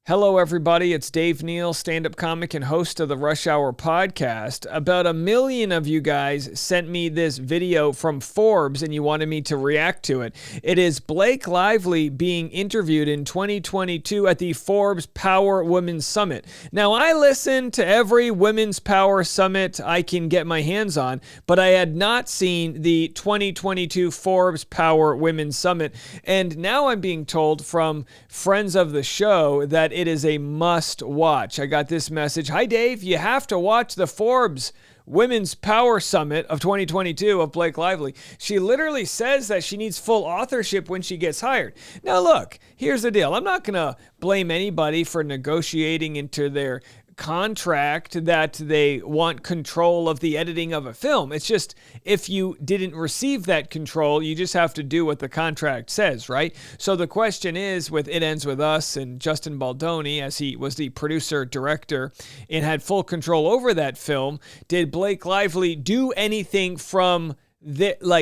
Hello, everybody. It's Dave Neal, stand-up comic and host of the Rush Hour podcast. About 1 million of you guys sent me this video from Forbes, and you wanted me to react to it. It is Blake Lively being interviewed in 2022 at the Forbes Power Women's Summit. Now, I listen to every Women's Power Summit I can get my hands on, but I had not seen the 2022 Forbes Power Women's Summit. And now I'm being told from friends of the show that it is a must watch. I got this message. Hi, Dave. You have to watch the Forbes Women's Power Summit of 2022 of Blake Lively. She literally says that she needs full authorship when she gets hired. Now, look, here's the deal. I'm not going to blame anybody for negotiating into their contract that they want control of the editing of a film. It's just, if you didn't receive that control, you just have to do what the contract says, right? So the question is, with It Ends With Us and Justin Baldoni, as he was the producer, director, and had full control over that film, did Blake Lively do anything from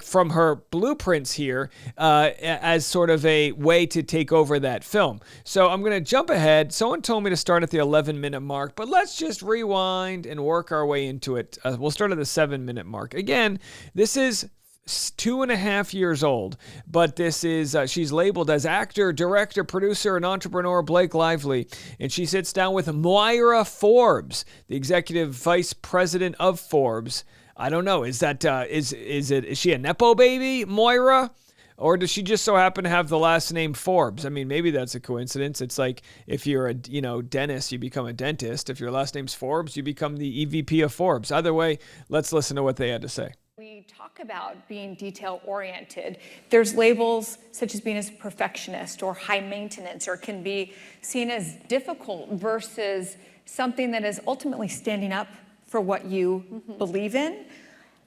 from her blueprints here as sort of a way to take over that film? So I'm going to jump ahead. Someone told me to start at the 11-minute mark, but let's just rewind and work our way into it. We'll start at the 7-minute mark. Again, this is 2.5 years old, but this is she's labeled as actor, director, producer, and entrepreneur Blake Lively, and she sits down with Moira Forbes, the executive vice president of Forbes. I don't know. Is that is she a nepo baby, Moira? Or does she just so happen to have the last name Forbes? I mean, maybe that's a coincidence. It's like if you're a dentist, you become a dentist. If your last name's Forbes, you become the EVP of Forbes. Either way, let's listen to what they had to say. We talk about being detail-oriented. There's labels such as being a perfectionist or high maintenance, or can be seen as difficult versus something that is ultimately standing up for what you believe in.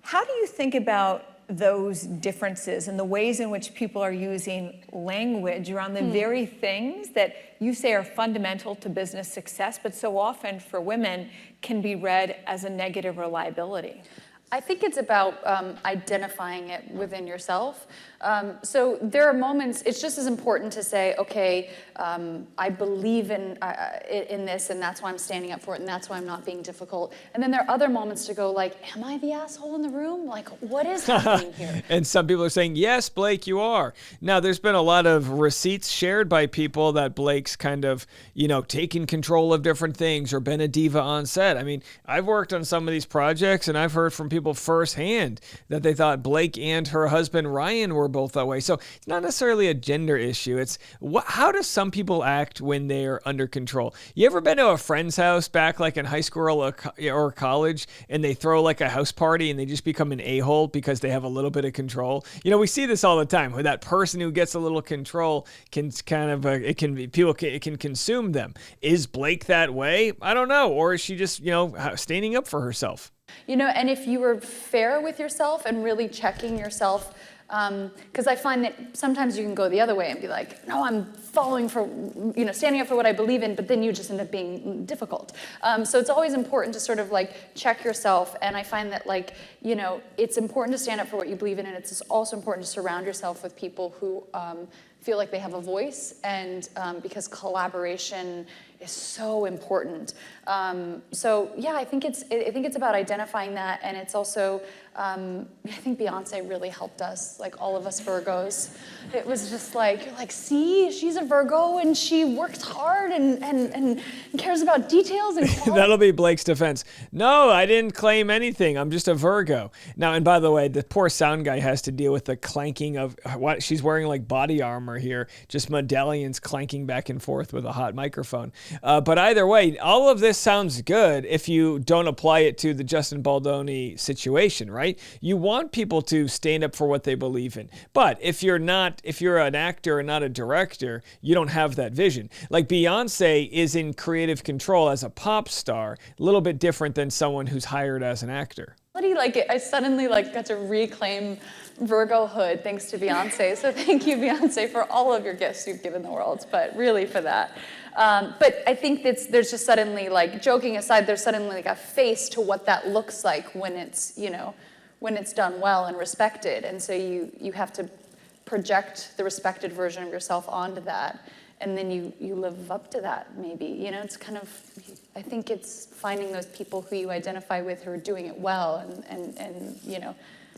How do you think about those differences and the ways in which people are using language around the very things that you say are fundamental to business success, but so often for women can be read as a negative reliability? I think it's about identifying it within yourself. So there are moments, it's just as important to say, okay, I believe in this, and that's why I'm standing up for it, and that's why I'm not being difficult. And then there are other moments to go like, am I the asshole in the room? Like, what is happening here? And some people are saying, yes, Blake, you are. Now, there's been a lot of receipts shared by people that Blake's kind of, taken control of different things or been a diva on set. I mean, I've worked on some of these projects, and I've heard from people firsthand that they thought Blake and her husband Ryan were both that way. So it's not necessarily a gender issue. It's how do some people act when they're under control? You ever been to a friend's house back like in high school or college, and they throw like a house party and they just become an a-hole because they have a little bit of control? We see this all the time, where that person who gets a little control can kind of it can consume them. Is Blake that way? I don't know. Or is she just standing up for herself? And if you were fair with yourself and really checking yourself, because I find that sometimes you can go the other way and be like, no, I'm falling for, standing up for what I believe in, but then you just end up being difficult. So it's always important to sort of like check yourself. And I find that it's important to stand up for what you believe in, and it's also important to surround yourself with people who feel like they have a voice, and because collaboration is so important. So yeah, I think it's about identifying that, and it's also I think Beyonce really helped us, like all of us Virgos. It was just like, you're like, see, she's a Virgo and she works hard and cares about details and That'll be Blake's defense. No, I didn't claim anything. I'm just a Virgo. Now, and by the way, the poor sound guy has to deal with the clanking of what she's wearing, like body armor here, just medallions clanking back and forth with a hot microphone. But either way, all of this sounds good if you don't apply it to the Justin Baldoni situation, right? You want people to stand up for what they believe in. But if you're an actor and not a director, you don't have that vision. Like Beyonce is in creative control as a pop star, a little bit different than someone who's hired as an actor. I suddenly got to reclaim Virgo-hood thanks to Beyonce. So thank you, Beyonce, for all of your gifts you've given the world, but really for that. But I think there's just suddenly, joking aside, there's suddenly a face to what that looks like when it's, when it's done well and respected. And so you have to project the respected version of yourself onto that. and then you live up to that, maybe. You know, it's kind of, I think it's finding those people who you identify with who are doing it well, and you know,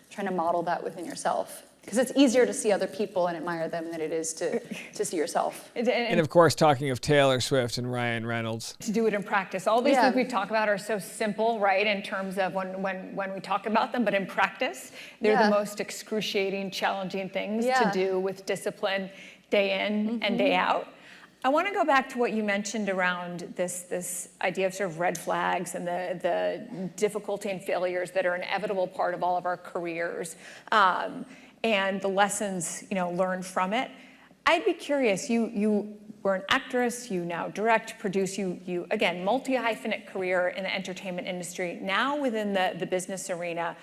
trying to model that within yourself. Because it's easier to see other people and admire them than it is to see yourself. And of course, talking of Taylor Swift and Ryan Reynolds. To do it in practice. All these things we talk about are so simple, right, in terms of when we talk about them, but in practice, they're the most excruciating, challenging things to do with discipline day in and day out. I want to go back to what you mentioned around this idea of sort of red flags and the difficulty and failures that are an inevitable part of all of our careers. And the lessons, you know, learned from it. I'd be curious, you were an actress, you now direct, produce, you again, multi-hyphenate career in the entertainment industry, now within the business arena.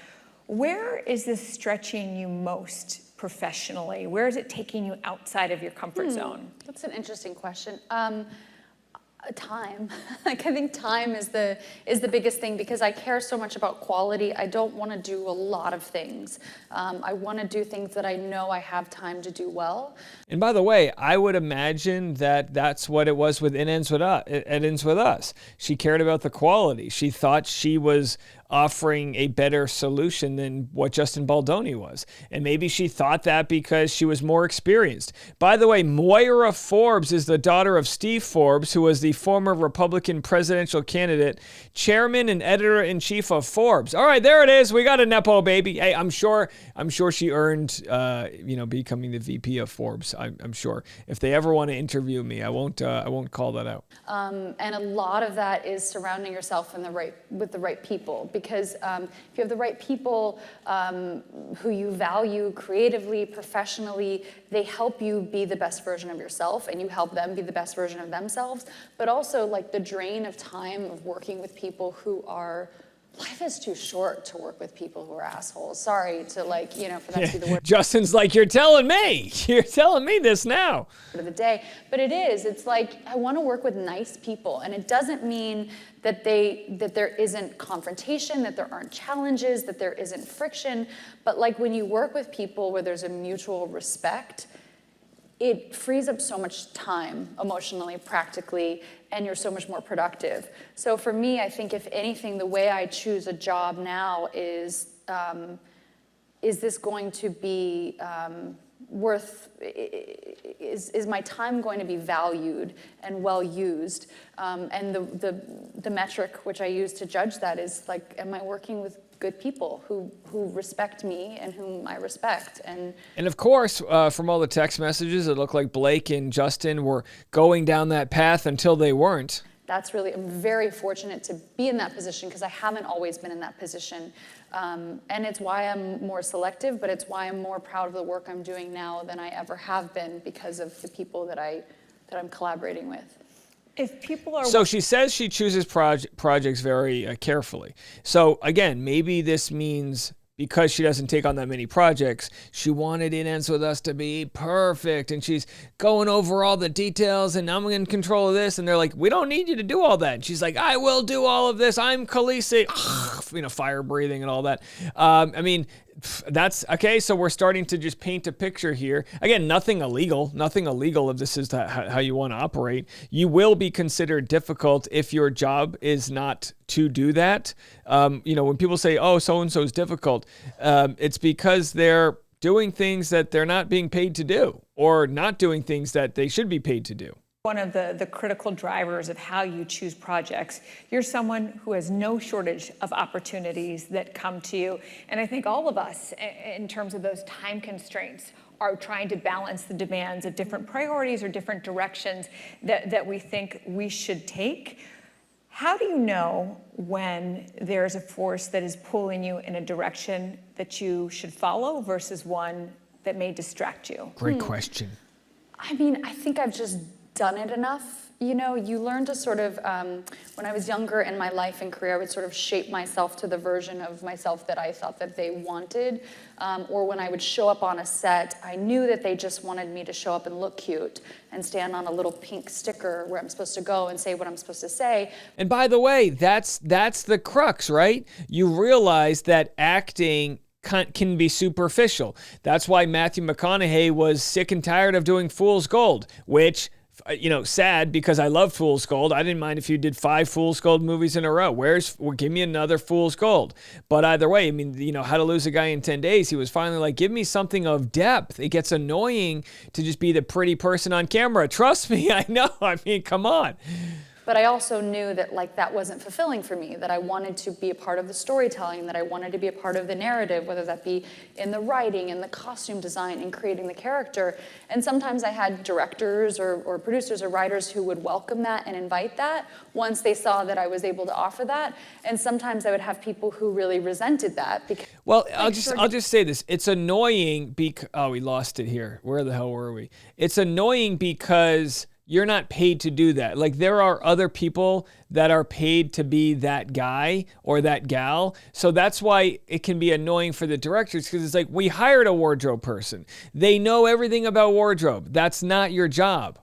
Where is this stretching you most professionally? Where is it taking you outside of your comfort zone? That's an interesting question. Time. Like, I think time is the biggest thing, because I care so much about quality. I don't want to do a lot of things. I want to do things that I know I have time to do well. And by the way, I would imagine that that's what it was with It Ends With Us. She cared about the quality. She thought she was offering a better solution than what Justin Baldoni was. And maybe she thought that because she was more experienced. By the way, Moira Forbes is the daughter of Steve Forbes, who was the former Republican presidential candidate, chairman and editor-in-chief of Forbes. All right, there it is. We got a Nepo baby. Hey, I'm sure she earned, becoming the VP of Forbes. I'm sure. If they ever want to interview me, I won't call that out. And a lot of that is surrounding yourself with the right people. Because if you have the right people who you value creatively, professionally, they help you be the best version of yourself, and you help them be the best version of themselves. But also, like, the drain of time of working with people who are, life is too short to work with people who are assholes. Sorry to, like, you know, for that to be the word. Justin's like, you're telling me this now. Of the day, but it's like, I want to work with nice people, and it doesn't mean that there isn't confrontation, that there aren't challenges, that there isn't friction, but like, when you work with people where there's a mutual respect, it frees up so much time emotionally, practically, and you're so much more productive. So for me, I think, if anything, the way I choose a job now is this going to be is my time going to be valued and well used? And the metric which I use to judge that is, like, am I working with good people who respect me and whom I respect? And of course, from all the text messages, it looked like Blake and Justin were going down that path until they weren't. I'm very fortunate to be in that position, because I haven't always been in that position. And it's why I'm more selective, but it's why I'm more proud of the work I'm doing now than I ever have been, because of the people that I'm collaborating with. If people are... So she says she chooses projects very carefully. So again, maybe this means, because she doesn't take on that many projects, she wanted It Ends With Us to be perfect, and she's going over all the details, and I'm in control of this, and they're like, we don't need you to do all that. And she's like, I will do all of this. I'm Khaleesi, fire breathing and all that. That's okay. So we're starting to just paint a picture here. Again, nothing illegal if this is how you want to operate. You will be considered difficult if your job is not to do that. When people say, oh, so-and-so is difficult, it's because they're doing things that they're not being paid to do, or not doing things that they should be paid to do. One of the critical drivers of how you choose projects. You're someone who has no shortage of opportunities that come to you. And I think all of us, in terms of those time constraints, are trying to balance the demands of different priorities or different directions that we think we should take. How do you know when there's a force that is pulling you in a direction that you should follow versus one that may distract you? Great question. I mean, I think I've just done it enough. You know, you learn to sort of, when I was younger in my life and career, I would sort of shape myself to the version of myself that I thought that they wanted. Or when I would show up on a set, I knew that they just wanted me to show up and look cute and stand on a little pink sticker where I'm supposed to go and say what I'm supposed to say. And by the way, that's the crux, right? You realize that acting can be superficial. That's why Matthew McConaughey was sick and tired of doing Fool's Gold, which sad because I love Fool's Gold. I didn't mind if you did 5 Fool's Gold movies in a row. Give me another Fool's Gold. But either way, I mean, How to Lose a Guy in 10 Days, he was finally like, give me something of depth. It gets annoying to just be the pretty person on camera. Trust me, I know. I mean, come on. But I also knew that like that wasn't fulfilling for me, that I wanted to be a part of the storytelling, that I wanted to be a part of the narrative, whether that be in the writing, in the costume design, in creating the character. And sometimes I had directors or producers or writers who would welcome that and invite that once they saw that I was able to offer that. And sometimes I would have people who really resented that. Well, I'll just say this. It's annoying because, we lost it here. Where the hell were we? It's annoying because you're not paid to do that. Like, there are other people that are paid to be that guy or that gal. So that's why it can be annoying for the directors, because it's like, we hired a wardrobe person. They know everything about wardrobe. That's not your job.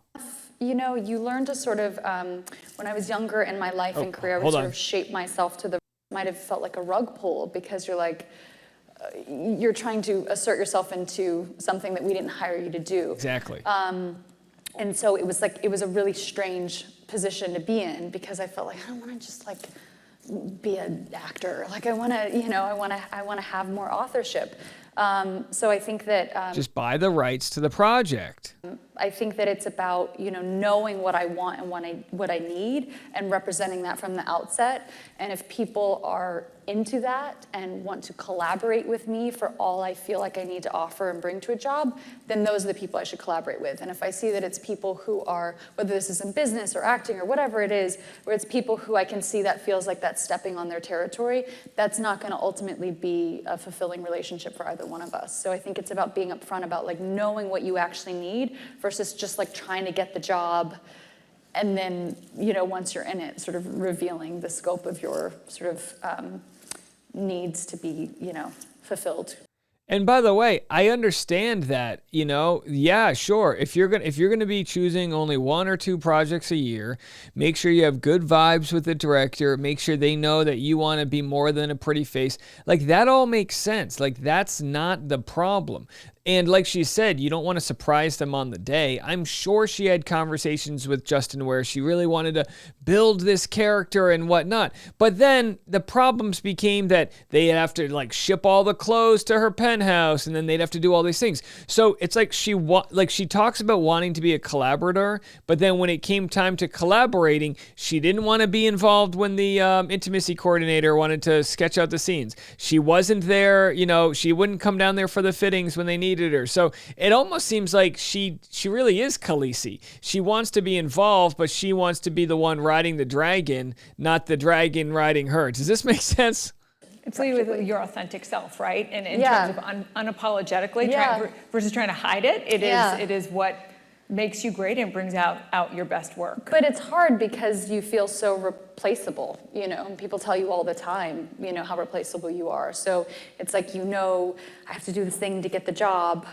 You learn to sort of, when I was younger in my life and career, I would sort of shape myself to might have felt like a rug pull, because you're like, you're trying to assert yourself into something that we didn't hire you to do. Exactly. And so it was a really strange position to be in, because I felt like I don't want to just like be an actor. Like I want to have more authorship. So I think that just buy the rights to the project. I think that it's about knowing what I want and what I need and representing that from the outset. And if people are into that and want to collaborate with me for all I feel like I need to offer and bring to a job, then those are the people I should collaborate with. And if I see that it's people who are, whether this is in business or acting or whatever it is, where it's people who I can see that feels like that's stepping on their territory, that's not going to ultimately be a fulfilling relationship for either one of us. So I think it's about being upfront about like knowing what you actually need versus just like trying to get the job, and then once you're in it, sort of revealing the scope of your sort of needs to be fulfilled. And by the way, I understand that, yeah, sure. If you're gonna be choosing only 1 or 2 projects a year, make sure you have good vibes with the director. Make sure they know that you want to be more than a pretty face. Like, that all makes sense. Like, that's not the problem. And like she said, you don't want to surprise them on the day. I'm sure she had conversations with Justin where she really wanted to build this character and whatnot. But then the problems became that they'd have to like ship all the clothes to her penthouse, and then they'd have to do all these things. So it's like she talks about wanting to be a collaborator, but then when it came time to collaborating, she didn't want to be involved when the intimacy coordinator wanted to sketch out the scenes. She wasn't there, she wouldn't come down there for the fittings when they needed her. So it almost seems like she really is Khaleesi. She wants to be involved, but she wants to be the one riding the dragon, not the dragon riding her. Does this make sense? It's leading with your authentic self, right? And in terms of unapologetically versus trying to hide it, it is what makes you great and brings out your best work. But it's hard because you feel so replaceable, and people tell you all the time, how replaceable you are. So it's like, I have to do this thing to get the job.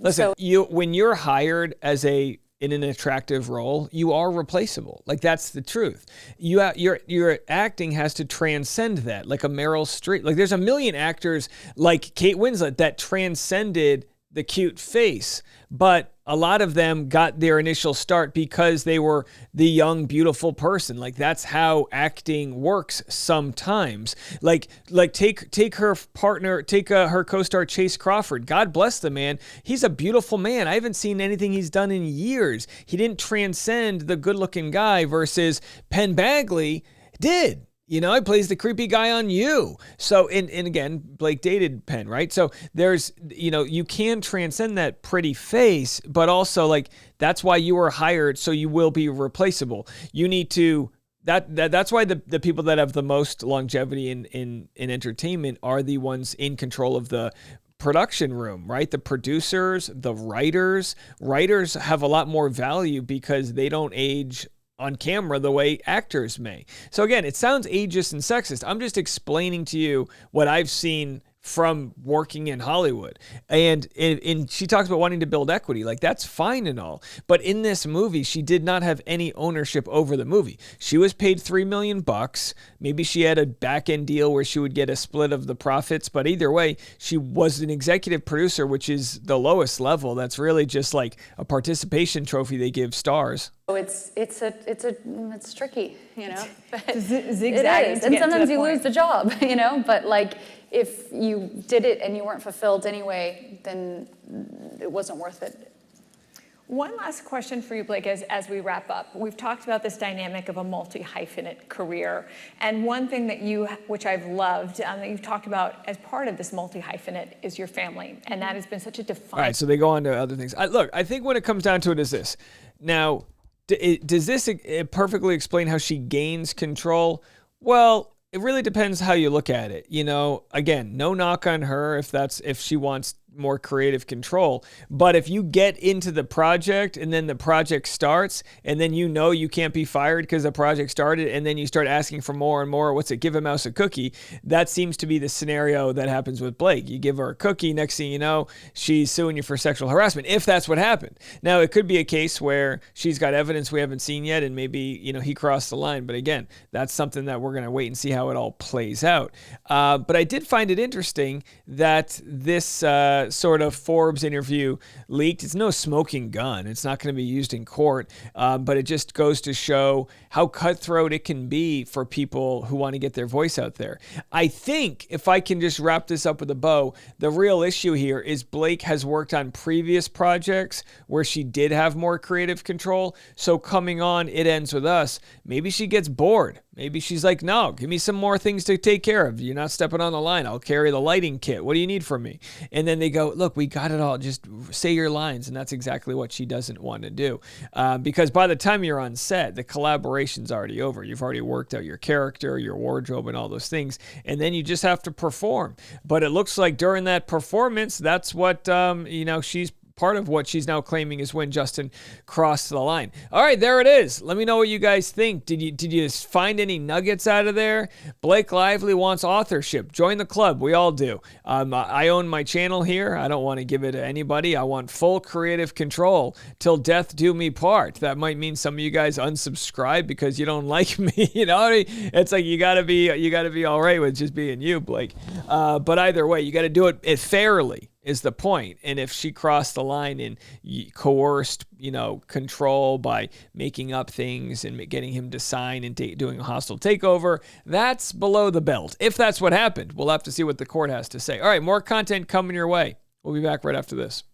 Listen, when you're hired as in an attractive role, you are replaceable. Like, that's the truth. Your acting has to transcend that, like a Meryl Streep. Like, there's a million actors like Kate Winslet that transcended the cute face, but a lot of them got their initial start because they were the young, beautiful person. Like, that's how acting works sometimes. Like take her partner, her co-star Chase Crawford. God bless the man. He's a beautiful man. I haven't seen anything he's done in years. He didn't transcend the good-looking guy versus Penn Badgley did. He plays the creepy guy on You. So, and again, Blake dated Penn, right? So there's, you can transcend that pretty face, but also like, that's why you were hired, so you will be replaceable. You need to, that's why the people that have the most longevity in entertainment are the ones in control of the production room, right? The producers, the writers have a lot more value because they don't age on camera the way actors may. So again, it sounds ageist and sexist. I'm just explaining to you what I've seen from working in Hollywood. And she talks about wanting to build equity. Like, that's fine and all. But in this movie, she did not have any ownership over the movie. She was paid $3 million. Maybe she had a back-end deal where she would get a split of the profits. But either way, she was an executive producer, which is the lowest level. That's really just like a participation trophy they give stars. So it's tricky, you know. Zigzagging. It is, and sometimes you lose the job, you know. But like, if you did it and you weren't fulfilled anyway, then it wasn't worth it. One last question for you, Blake, as we wrap up. We've talked about this dynamic of a multi-hyphenate career. And one thing that which I've loved, that you've talked about as part of this multi-hyphenate is your family. And that has been such a defining. All right, so they go on to other things. Look, I think when it comes down to it is this. Now, does this perfectly explain how she gains control? Well, it really depends how you look at it. You know, again, no knock on her if she wants more creative control. But if you get into the project and then the project starts and then you know you can't be fired because the project started and then you start asking for more and more, what's it, give a mouse a cookie, that seems to be the scenario that happens with Blake. You give her a cookie, next thing you know, she's suing you for sexual harassment, if that's what happened. Now, it could be a case where she's got evidence we haven't seen yet and maybe, you know, he crossed the line. But again, that's something that we're going to wait and see how it all plays out. But I did find it interesting that this sort of Forbes interview leaked. It's no smoking gun. It's not going to be used in court, but it just goes to show how cutthroat it can be for people who want to get their voice out there. I think, if I can just wrap this up with a bow, the real issue here is Blake has worked on previous projects where she did have more creative control. So coming on It Ends With Us, maybe she gets bored. Maybe she's like, no, give me some more things to take care of. You're not stepping on the line. I'll carry the lighting kit. What do you need from me? And then they go, look, we got it all. Just say your lines. And that's exactly what she doesn't want to do. Because by the time you're on set, the collaboration's already over. You've already worked out your character, your wardrobe, and all those things. And then you just have to perform. But it looks like during that performance, that's what, she's part of what she's now claiming is when Justin crossed the line. All right, there it is. Let me know what you guys think. Did you find any nuggets out of there? Blake Lively wants authorship. Join the club. We all do. I own my channel here. I don't want to give it to anybody. I want full creative control till death do me part. That might mean some of you guys unsubscribe because you don't like me. You know what I mean? It's like you gotta be all right with just being you, Blake. But either way, you got to do it fairly. Is the point. And if she crossed the line and coerced, control by making up things and getting him to sign and doing a hostile takeover, that's below the belt. If that's what happened, we'll have to see what the court has to say. All right, more content coming your way. We'll be back right after this.